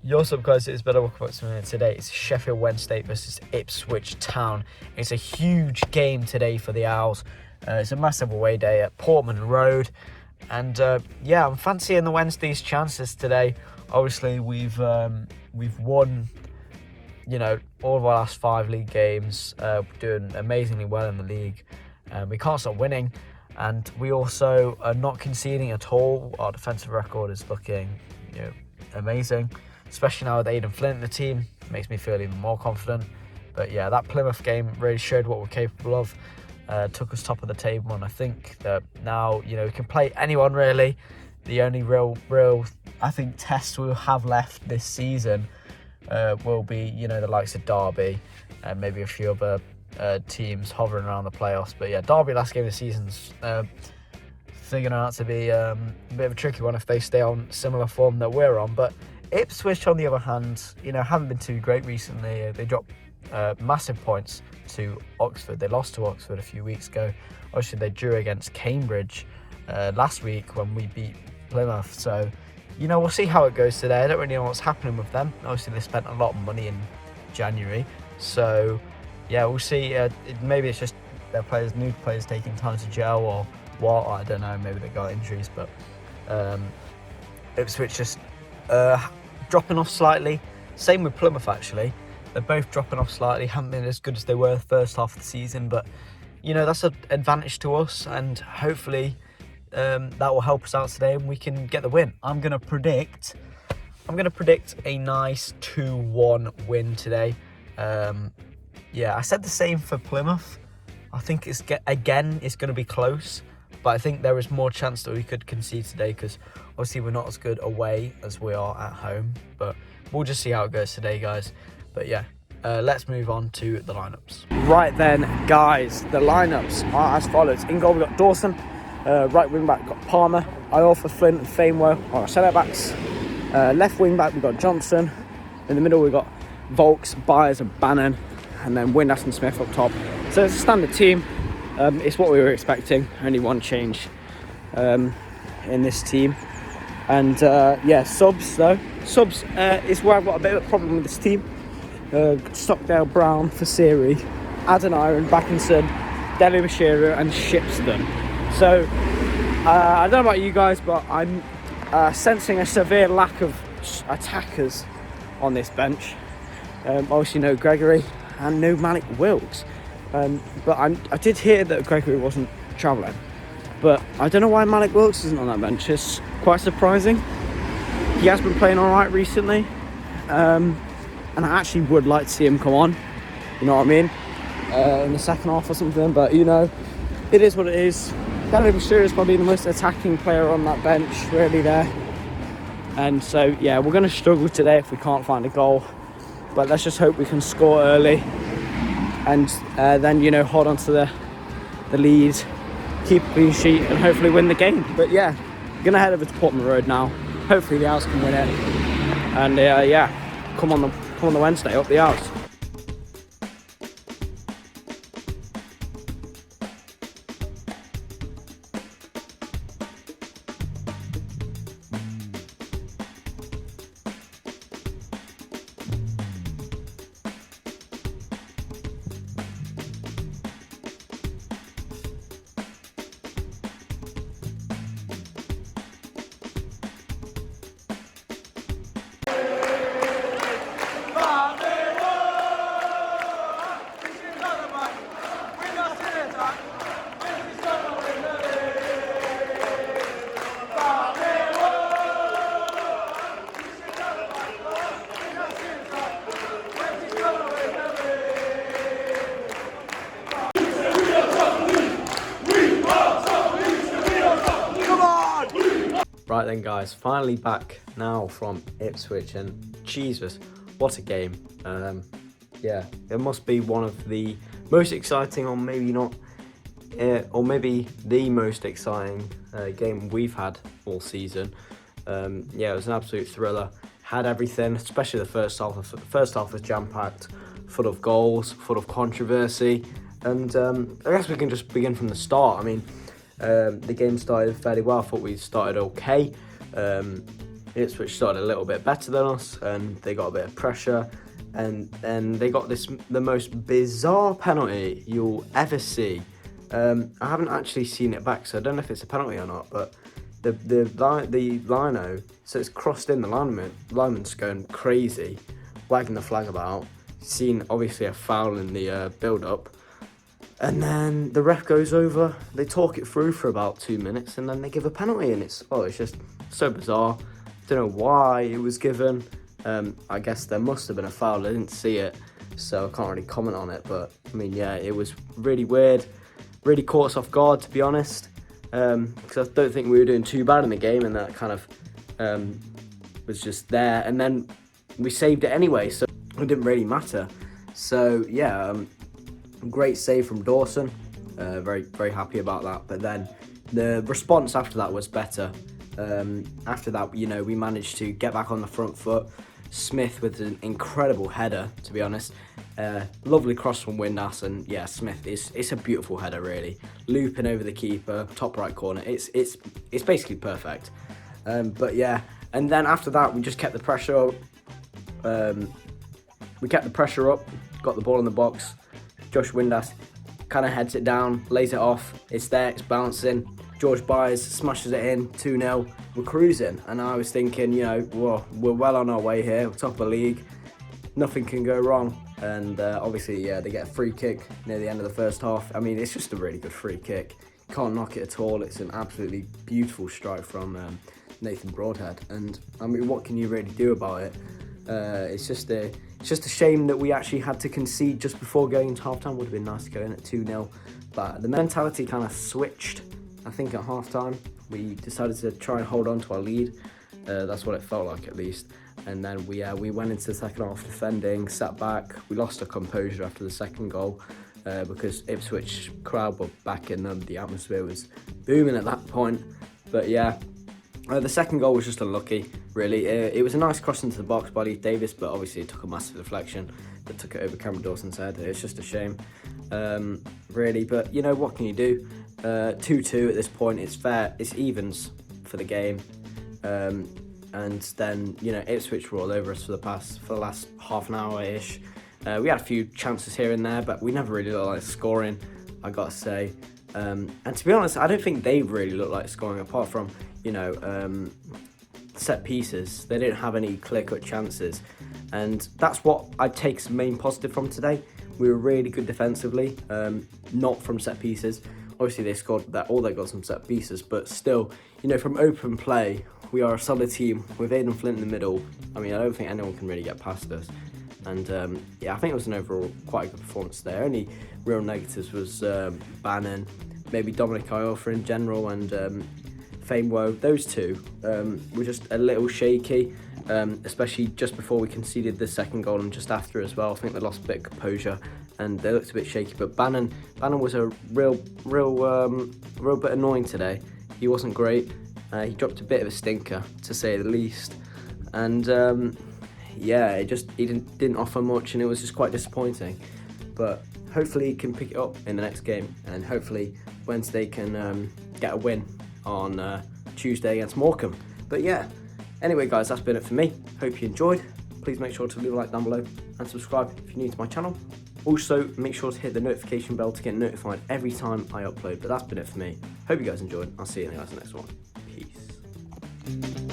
What's up, guys? It's better welcome back to me today. It's Sheffield Wednesday versus Ipswich Town. It's a huge game today for the Owls. It's a massive away day at Portman Road, and I'm fancying the Wednesday's chances today. Obviously, we've won, all of our last 5 league games. Doing amazingly well in the league. We can't stop winning, and we also are not conceding at all. Our defensive record is looking, amazing. Especially now with Aidan Flint in the team, makes me feel even more confident. But yeah, that Plymouth game really showed what we're capable of. Took us top of the table, and I think that now, we can play anyone really. The only real, I think, test we'll have left this season will be, the likes of Derby and maybe a few other teams hovering around the playoffs. But yeah, Derby last game of the season's figuring out to be a bit of a tricky one if they stay on similar form that we're on. But Ipswich, on the other hand, haven't been too great recently. They dropped massive points to Oxford. They lost to Oxford a few weeks ago. Obviously, they drew against Cambridge last week when we beat Plymouth. So, we'll see how it goes today. I don't really know what's happening with them. Obviously, they spent a lot of money in January. So, yeah, we'll see. Maybe it's just their new players taking time to gel or what. I don't know. Maybe they got injuries. But Ipswich just dropping off slightly. Same with Plymouth, actually. They're both dropping off slightly. Haven't been as good as they were the first half of the season, but that's an advantage to us, and hopefully that will help us out today and we can get the win. I'm gonna predict a nice 2-1 win today. I said the same for Plymouth. I think it's going to be close, but I think there is more chance that we could concede today because obviously we're not as good away as we are at home. But we'll just see how it goes today, guys. But yeah, let's move on to the lineups. Right then, guys, the lineups are as follows. In goal, we got Dawson. Right wing back, got Palmer. Iorfa, Flint, and Famewell are our centre backs. Left wing back, we got Johnson. In the middle, we got Volks, Byers, and Bannon. And then Windass and Smith up top. So it's a standard team. It's what we were expecting. Only one change in this team. And subs though. Subs is where I've got a bit of a problem with this team. Stockdale, Brown, Fasiri, Adeniran, Backinson, Deli Bashiru, and Shipston. So I don't know about you guys, but I'm sensing a severe lack of attackers on this bench. Obviously no Gregory and no Malik Wilkes. But I did hear that Gregory wasn't travelling. But I don't know why Malik Wilkes isn't on that bench. It's quite surprising. He has been playing all right recently. And I actually would like to see him come on. You know what I mean? In the second half or something. But, it is what it is. Deli Bashiru is probably the most attacking player on that bench, really, there. And so, yeah, we're going to struggle today if we can't find a goal. But let's just hope we can score early. And then, hold on to the lead, keep a clean sheet, and hopefully win the game. But yeah, going to head over to Portman Road now. Hopefully the Owls can win it. And come on the Wednesday, up the Owls. Right then, guys, finally back now from Ipswich, and Jesus, what a game. It must be one of the most exciting, or maybe not, or maybe the most exciting game we've had all season. It was an absolute thriller. Had everything, especially the first half. The first half was jam-packed, full of goals, full of controversy, and I guess we can just begin from the start. I mean, the game started fairly well. I thought we started okay. Ipswich started a little bit better than us, and they got a bit of pressure, and they got the most bizarre penalty you'll ever see. I haven't actually seen it back, so I don't know if it's a penalty or not, but the lino, so it's crossed in, the lineman's going crazy, wagging the flag about, seen obviously a foul in the build-up, and then the ref goes over, they talk it through for about 2 minutes, and then they give a penalty, and it's just so bizarre. Don't know why it was given. I guess there must have been a foul, I didn't see it, so I can't really comment on it, but I mean, yeah, it was really weird, really caught us off guard, to be honest, because I don't think we were doing too bad in the game, and that kind of was just there, and then we saved it anyway, so it didn't really matter. So yeah, great save from Dawson, very, very happy about that, but then the response after that was better. After that, you know, we managed to get back on the front foot. Smith with an incredible header, to be honest. Lovely cross from Windass, and yeah, Smith it's a beautiful header, really. Looping over the keeper, top right corner. It's basically perfect. But yeah, and then after that, we just kept the pressure up. Got the ball in the box. Josh Windass kind of heads it down, lays it off. It's there, it's bouncing. George Byers smashes it in, 2-0. We're cruising, and I was thinking, you know, well, we're well on our way here. We're top of the league. Nothing can go wrong. And obviously, yeah, they get a free kick near the end of the first half. I mean, it's just a really good free kick. Can't knock it at all. It's an absolutely beautiful strike from Nathan Broadhead. And I mean, what can you really do about it? It's just a shame that we actually had to concede just before going into half-time. Would have been nice to go in at 2-0. But the mentality kind of switched. I think at half-time, we decided to try and hold on to our lead. That's what it felt like, at least. And then we went into the second half defending, sat back. We lost our composure after the second goal because Ipswich crowd were back in them. The atmosphere was booming at that point. But yeah, the second goal was just unlucky, really. It was a nice cross into the box by Lee Davis, but obviously it took a massive deflection that took it over Cameron Dawson's head. It's just a shame, really. But, you know, what can you do? 2-2 at this point, it's fair, it's evens for the game, and then, you know, Ipswich were all over us for the last half an hour-ish. We had a few chances here and there, but we never really looked like scoring, I gotta say, and to be honest, I don't think they really looked like scoring, apart from, you know, set pieces. They didn't have any clear-cut chances, and that's what I take as main positive from today. We were really good defensively, not from set pieces. Obviously, they scored all they got some set pieces, but still, you know, from open play, we are a solid team with Aidan Flint in the middle. I mean, I don't think anyone can really get past us. And yeah, I think it was an overall quite a good performance there. Only real negatives was Bannon, maybe Dominic Iorfa in general, and Famewo. Those two were just a little shaky, especially just before we conceded the second goal and just after as well. I think they lost a bit of composure and they looked a bit shaky. But Bannon was a real bit annoying today. He wasn't great. He dropped a bit of a stinker, to say the least. And yeah, he didn't offer much, and it was just quite disappointing. But hopefully he can pick it up in the next game, and hopefully Wednesday can get a win on Tuesday against Morecambe. But yeah, anyway guys, that's been it for me. Hope you enjoyed. Please make sure to leave a like down below and subscribe if you're new to my channel. Also, make sure to hit the notification bell to get notified every time I upload. But that's been it for me. Hope you guys enjoyed. I'll see you in the next one. Peace.